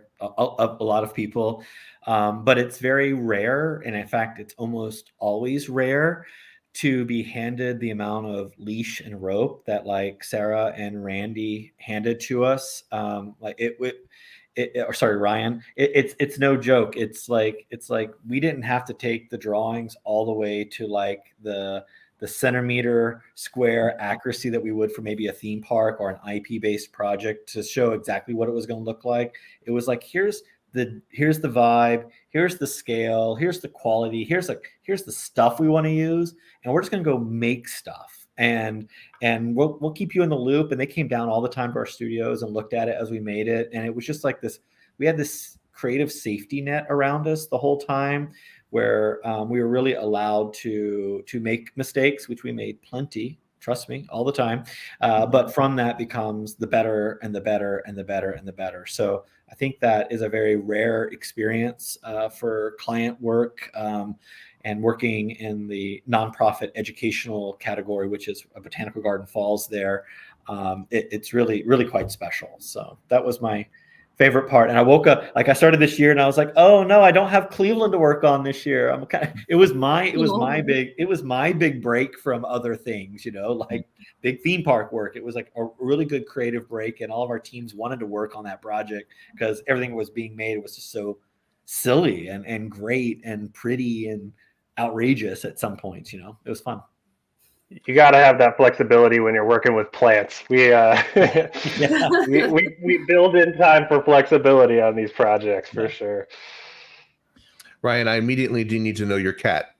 lot of people, but it's very rare. And in fact, it's almost always rare to be handed the amount of leash and rope that like Sarah and Randy handed to us. Ryan, it's no joke. It's like we didn't have to take the drawings all the way to like the centimeter square accuracy that we would for maybe a theme park or an IP based project to show exactly what it was going to look like. It was like, here's the vibe, here's the scale, here's the quality, here's the stuff we want to use, and we're just going to go make stuff. And we'll keep you in the loop. And they came down all the time to our studios and looked at it as we made it. And it was just like this, we had this creative safety net around us the whole time, where we were really allowed to make mistakes, which we made plenty, trust me, all the time. But from that becomes the better and the better and the better and the better. So I think that is a very rare experience for client work. And working in the nonprofit educational category, which is a botanical garden falls there, it's really, really quite special. So that was my favorite part. And I woke up, like I started this year and I was like, oh no, I don't have Cleveland to work on this year. It was my big break from other things, like big theme park work. It was like a really good creative break. And all of our teams wanted to work on that project because everything was being made. It was just so silly and great and pretty and outrageous at some points. It was fun. You got to have that flexibility when you're working with plants. We we build in time for flexibility on these projects for sure. Ryan, I immediately do need to know your cat.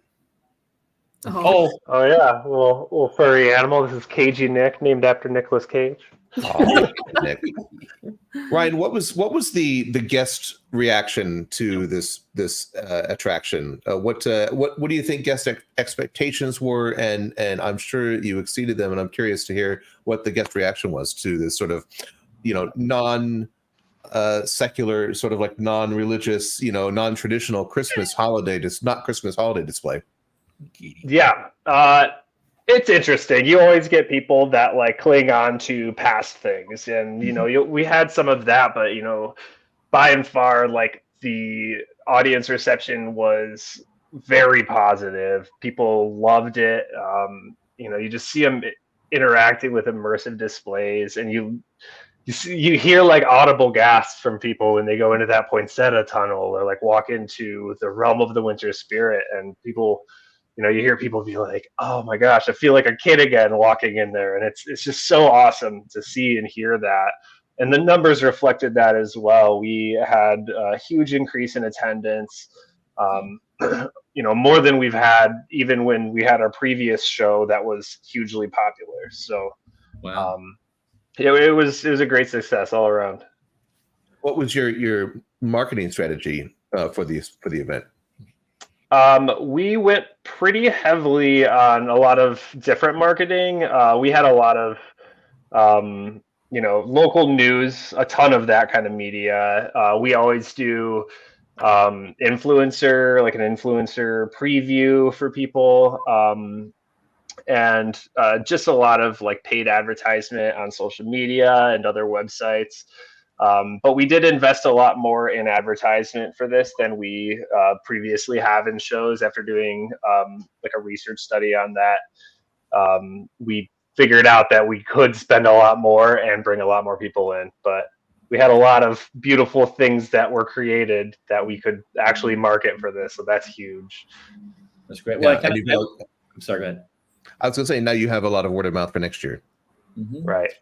Oh yeah, little furry animal. This is Cagey Nick, named after Nicolas Cage. Oh, Nick. Ryan, what was the guest reaction to this attraction? What do you think guest expectations were? And I'm sure you exceeded them. And I'm curious to hear what the guest reaction was to this sort of, non secular, sort of like non-religious, non-traditional Christmas holiday, not Christmas holiday display. Yeah. It's interesting. You always get people that like cling on to past things, and we had some of that, but by and far, like the audience reception was very positive. People loved it. You just see them interacting with immersive displays, and you hear like audible gasps from people when they go into that poinsettia tunnel or like walk into the realm of the winter spirit, and people. You hear people be like, "Oh my gosh, I feel like a kid again walking in there," and it's just so awesome to see and hear that. And the numbers reflected that as well. We had a huge increase in attendance, more than we've had even when we had our previous show that was hugely popular. So, wow, it was a great success all around. What was your marketing strategy for the event? We went pretty heavily on a lot of different marketing. We had a lot of, local news, a ton of that kind of media. We always do influencer, like an influencer preview for people, and just a lot of like paid advertisement on social media and other websites. But we did invest a lot more in advertisement for this than we previously have in shows. After doing like a research study on that, we figured out that we could spend a lot more and bring a lot more people in. But we had a lot of beautiful things that were created that we could actually market for this. So that's huge. That's great. Well, I'm sorry, go ahead. I was going to say, now you have a lot of word of mouth for next year. Mm-hmm. Right.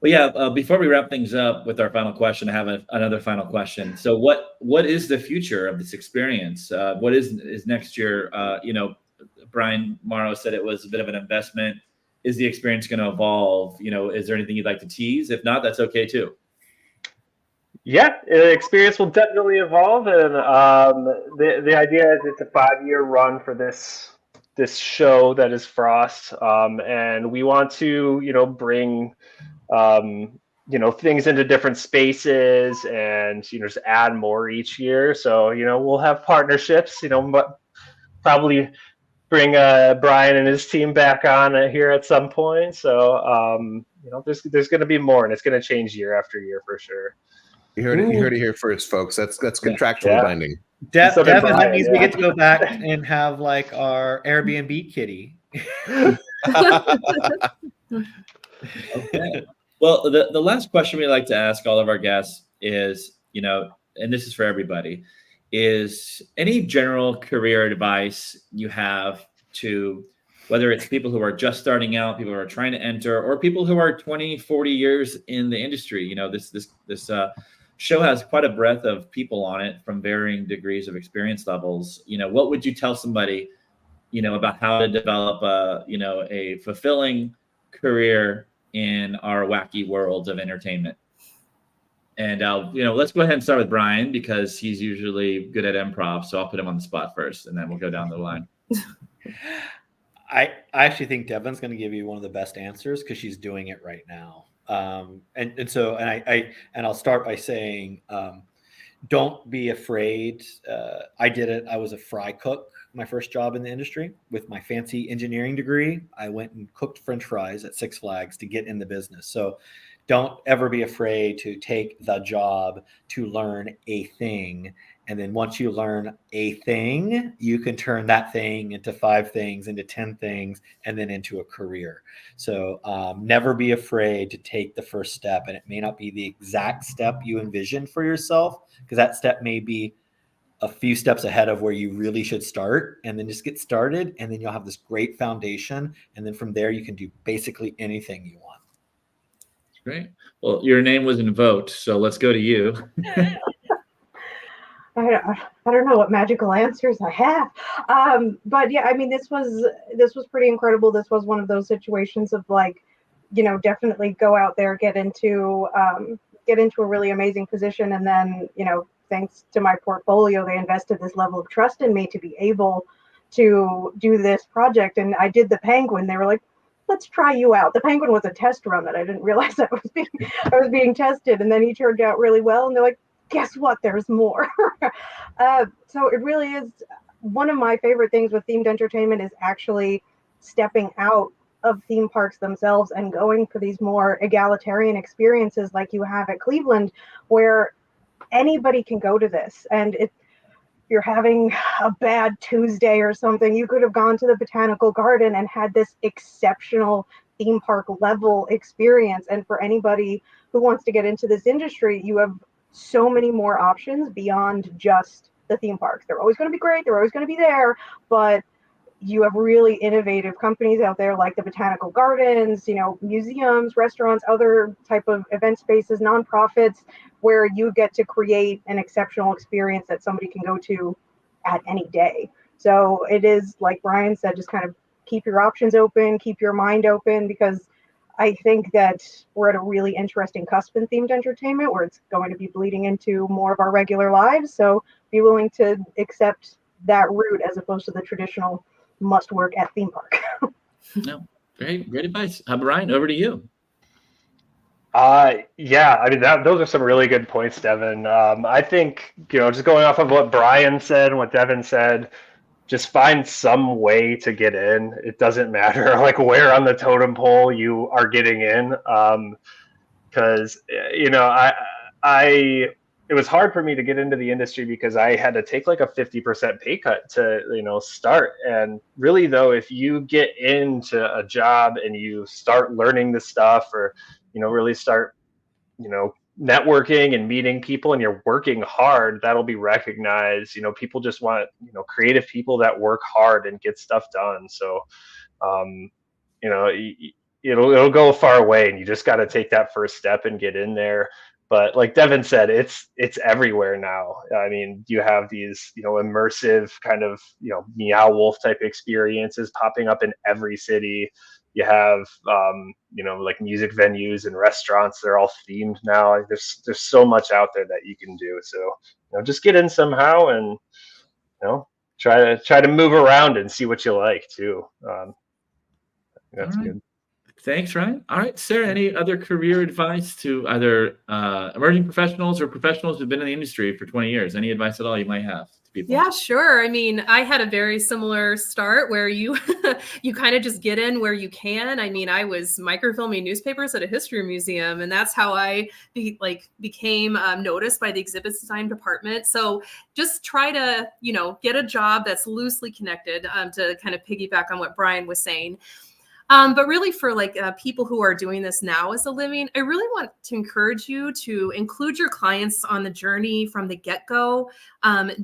Well, yeah. Before we wrap things up with our final question, I have another final question. So, what is the future of this experience? What is next year? Brian Morrow said it was a bit of an investment. Is the experience going to evolve? Is there anything you'd like to tease? If not, that's okay too. Yeah, the experience will definitely evolve, and the idea is it's a 5-year run for this show that is Frost, and we want to bring things into different spaces, and just add more each year. So we'll have partnerships. But probably bring Brian and his team back on here at some point. So there's going to be more, and it's going to change year after year for sure. You heard it here first, folks. That's contractually Yeah. binding. So did Devon, that Brian, means yeah. we get to go back and have like our Airbnb kitty. Okay. Well, the last question we like to ask all of our guests is, and this is for everybody, is any general career advice you have to, whether it's people who are just starting out, people who are trying to enter, or people who are 20, 40 years in the industry. This show has quite a breadth of people on it from varying degrees of experience levels. What would you tell somebody, about how to develop a fulfilling career in our wacky world of entertainment? And let's go ahead and start with Brian, because he's usually good at improv. So I'll put him on the spot first, and then we'll go down the line. I actually think Devon's going to give you one of the best answers, because she's doing it right now. I'll start by saying, don't be afraid. I did it. I was a fry cook, my first job in the industry, with my fancy engineering degree. I went and cooked French fries at Six Flags to get in the business. So don't ever be afraid to take the job to learn a thing. And then once you learn a thing, you can turn that thing into 5 things, into 10 things, and then into a career. So never be afraid to take the first step. And it may not be the exact step you envision for yourself, because that step may be a few steps ahead of where you really should start. And then just get started, and then you'll have this great foundation. And then from there, you can do basically anything you want. Great. Well, your name was invoked, so let's go to you. I don't know what magical answers I have, but yeah, I mean, this was pretty incredible. This was one of those situations of like, definitely go out there, get into a really amazing position, and then thanks to my portfolio, they invested this level of trust in me to be able to do this project. And I did the Penguin. They were like, let's try you out. The Penguin was a test run that I didn't realize I was being tested, and then he turned out really well. And they're like, guess what? There's more. So it really is one of my favorite things with themed entertainment, is actually stepping out of theme parks themselves and going for these more egalitarian experiences like you have at Cleveland, where anybody can go to this. And if you're having a bad Tuesday or something, you could have gone to the Botanical Garden and had this exceptional theme park level experience. And for anybody who wants to get into this industry, you have so many more options beyond just the theme parks. They're always going to be great. They're always going to be there, but you have really innovative companies out there like the Botanical Gardens, museums, restaurants, other type of event spaces, nonprofits, where you get to create an exceptional experience that somebody can go to at any day. So it is, like Brian said, just kind of keep your options open, keep your mind open, because I think that we're at a really interesting cusp in themed entertainment where it's going to be bleeding into more of our regular lives. So be willing to accept that route as opposed to the traditional must work at theme park. No, great advice. Brian, over to you. Yeah, I mean, those are some really good points, Devon. I think, just going off of what Brian said and what Devon said, just find some way to get in. It doesn't matter like where on the totem pole you are getting in. Because, it was hard for me to get into the industry because I had to take like a 50% pay cut to, start. And really though, if you get into a job and you start learning the stuff, or, really start, networking and meeting people, and you're working hard, that'll be recognized. People just want, creative people that work hard and get stuff done. So, it'll go a far way, and you just got to take that first step and get in there. But like Devon said, it's everywhere now. I mean, you have these, immersive kind of, Meow Wolf type experiences popping up in every city. You have, like music venues and restaurants. They're all themed now. Like there's so much out there that you can do. So, just get in somehow, and, try to move around and see what you like too. That's good. Thanks, Ryan. All right, Sarah, any other career advice to either emerging professionals or professionals who've been in the industry for 20 years? Any advice at all you might have to people? Yeah, sure. I mean, I had a very similar start where you you kind of just get in where you can. I mean, I was microfilming newspapers at a history museum, and that's how I became noticed by the exhibits design department. So just try to, get a job that's loosely connected, to kind of piggyback on what Brian was saying. But really for people who are doing this now as a living, I really want to encourage you to include your clients on the journey from the get-go.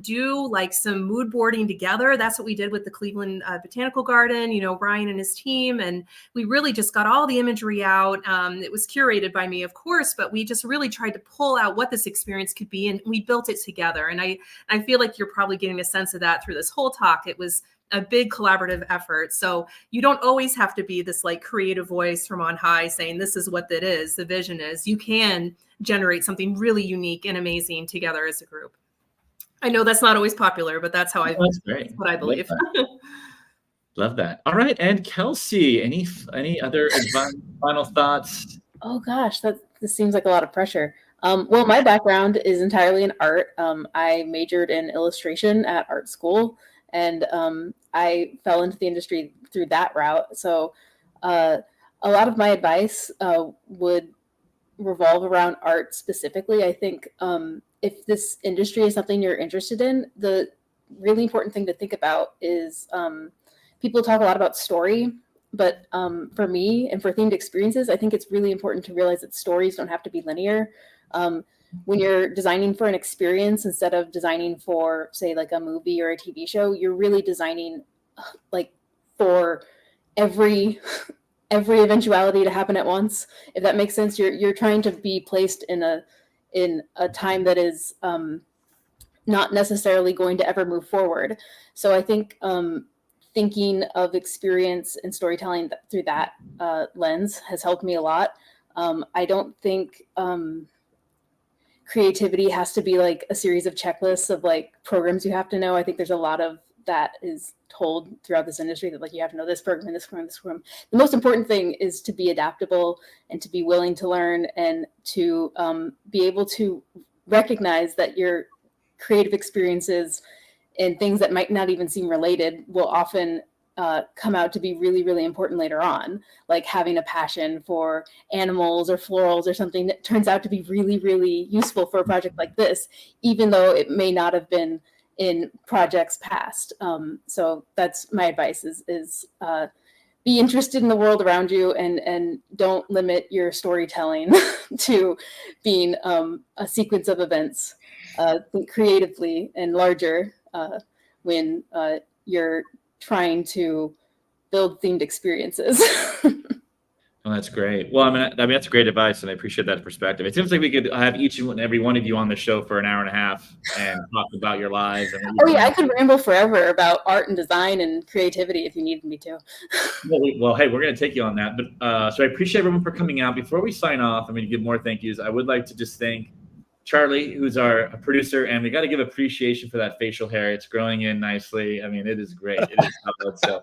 Do some mood boarding together. That's what we did with the Cleveland Botanical Garden, Ryan and his team. And we really just got all the imagery out. It was curated by me, of course, but we just really tried to pull out what this experience could be. And we built it together. And I feel like you're probably getting a sense of that through this whole talk. It was a big collaborative effort. So you don't always have to be this creative voice from on high saying this is what it is, the vision is. You can generate something really unique and amazing together as a group. I know that's not always popular, but that's how That's great. That's what I believe. Love that. All right, and Kelsey, any other advice, final thoughts? Oh gosh, this seems like a lot of pressure. Well, my background is entirely in art. I majored in illustration at art school, and I fell into the industry through that route. So a lot of my advice would revolve around art specifically. I think if this industry is something you're interested in, the really important thing to think about is people talk a lot about story, but for me and for themed experiences, I think it's really important to realize that stories don't have to be linear. When you're designing for an experience, instead of designing for, say, a movie or a TV show, you're really designing for every eventuality to happen at once. If that makes sense, you're trying to be placed in a time that is not necessarily going to ever move forward. So I think thinking of experience and storytelling through that lens has helped me a lot. I don't think creativity has to be a series of checklists of programs you have to know. I think there's a lot of that is told throughout this industry that you have to know this program and this program, this program. The most important thing is to be adaptable and to be willing to learn and to be able to recognize that your creative experiences and things that might not even seem related will often come out to be really, really important later on, like having a passion for animals or florals or something that turns out to be really, really useful for a project like this, even though it may not have been in projects past. So that's my advice is be interested in the world around you and don't limit your storytelling to being a sequence of events. Think creatively and larger when you're trying to build themed experiences. Well, that's great. Well, I mean, that's great advice, and I appreciate that perspective. It seems like we could have each and every one of you on the show for an hour and a half and talk about your lives. I could ramble forever about art and design and creativity if you needed me to. Well, hey, we're going to take you on that. But so I appreciate everyone for coming out. Before we sign off, I'm going to give more thank yous. I would like to just thank Charlie, who's our producer, and we got to give appreciation for that facial hair. It's growing in nicely. I mean, it is great. It is solid. So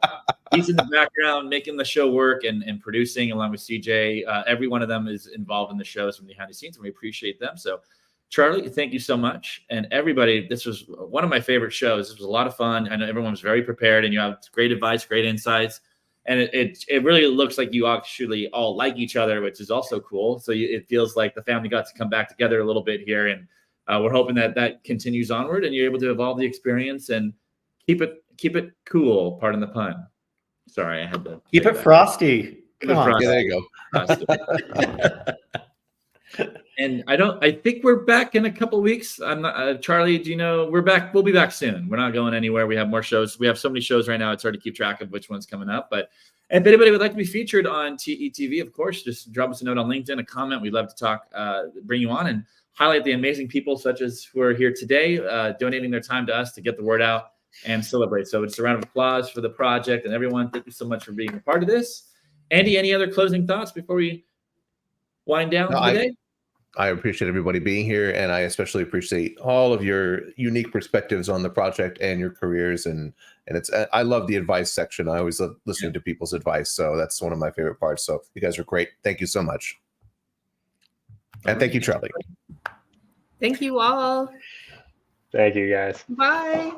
he's in the background making the show work and producing along with CJ. Every one of them is involved in the shows from behind the scenes, and we appreciate them. So Charlie, thank you so much. And everybody, this was one of my favorite shows. This was a lot of fun. I know everyone was very prepared, and you have great advice, great insights. And it really looks like you actually all like each other, which is also cool. So it feels like the family got to come back together a little bit here. And we're hoping that continues onward and you're able to evolve the experience and keep it cool, pardon the pun. Sorry, I had to keep it frosty. Come on. Yeah, there you go. And I think we're back in a couple of weeks. I'm not, Charlie, do you know we're back? We'll be back soon. We're not going anywhere. We have more shows. We have so many shows right now. It's hard to keep track of which one's coming up. But if anybody would like to be featured on TETV, of course, just drop us a note on LinkedIn, a comment. We'd love to talk, bring you on and highlight the amazing people such as who are here today, donating their time to us to get the word out and celebrate. So it's a round of applause for the project and everyone. Thank you so much for being a part of this. Andy, any other closing thoughts before we wind down today? I appreciate everybody being here, and I especially appreciate all of your unique perspectives on the project and your careers. And I love the advice section. I always love listening to people's advice, so that's one of my favorite parts. So you guys are great. Thank you so much, and thank you, Charlie. Thank you all. Thank you, guys. Bye.